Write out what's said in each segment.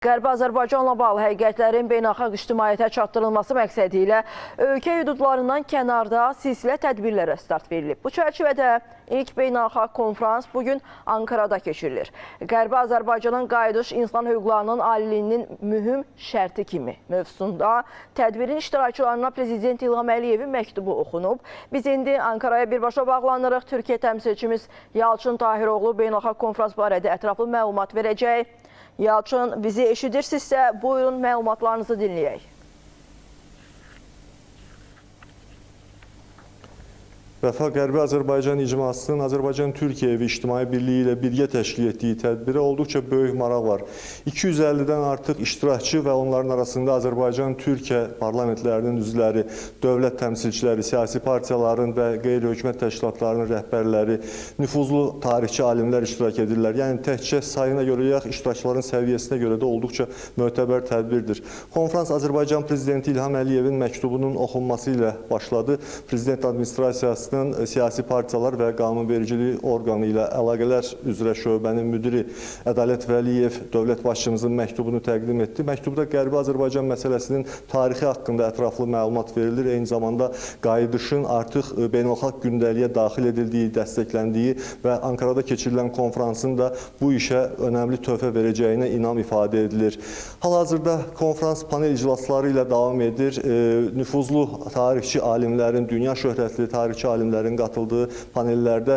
Qərbi Azərbaycanla bağlı həqiqətlərin beynəlxalq ictimaiyyətə çatdırılması məqsədi ilə ölkə hüdudlarından kənarda silsilə tədbirlərə start verilib. Bu çərçivədə ilk beynəlxalq konfrans bugün Ankarada keçirilir. Qərbi Azərbaycanın qayıdış insan hüquqlarının aliliyinin mühüm şərti kimi mövzusunda tədbirin iştirakçılarına Prezident İlham Əliyevin məktubu oxunub. Biz indi Ankaraya birbaşa bağlanırıq. Türkiyə təmsilçimiz Yalçın Tahiroğlu beynəlxalq konfrans barədə ətraflı məlumat verəcək. Yalçın, bizi eşidirsinizsə, buyurun məlumatlarınızı dinləyək. Vəfa Qərbi Azərbaycan icmasının Azərbaycan-Türkiyə evi İctimai Birliyi ilə birgə təşkil etdiyi tədbirə olduqca böyük maraq var. 250-dən artıq iştirakçı və onların arasında Azərbaycan-Türkiyə parlamentlərinin üzvləri, dövlət təmsilçiləri, siyasi partiyaların və qeyri-hökumət təşkilatlarının rəhbərləri, nüfuzlu tarixçi alimlər iştirak edirlər. Yəni təkcə sayına görə yox, iştirakçıların səviyyəsinə görə də olduqca mötəbər tədbirdir. Konfrans Azərbaycan Prezidenti İlham Əliyevin məktubunun oxunması ilə başladı. Prezident administrasiyası siyasi partiyalar və qanunvericilik orqanı ilə əlaqələr üzrə şöbənin müdiri Ədalət Vəliyev dövlət başçımızın məktubunu təqdim etdi. Məktubda Qərbi Azərbaycan məsələsinin tarixi haqqında ətraflı məlumat verilir. Eyni zamanda qayıdışın artıq beynəlxalq gündəliyə daxil edildiyi, dəstəkləndiyi və Ankarada keçirilən konfransın da bu işə önəmli töhfə verəcəyinə inam ifadə edilir. Hal-hazırda konfrans panel iclasları ilə davam edir. Nüfuzlu tarixçi alimlərin, dünya şöhrətli tarixçi alimlərin qatıldığı panellərdə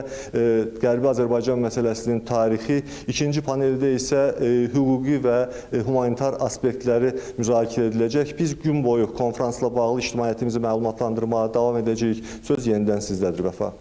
Qərbi Azərbaycan məsələsinin tarixi, ikinci paneldə isə hüquqi və humanitar aspektləri müzakirə ediləcək. Biz gün boyu konfransla bağlı ictimaiyyətimizi məlumatlandırmağa davam edəcəyik. Söz yenidən sizdədir, Vəfa.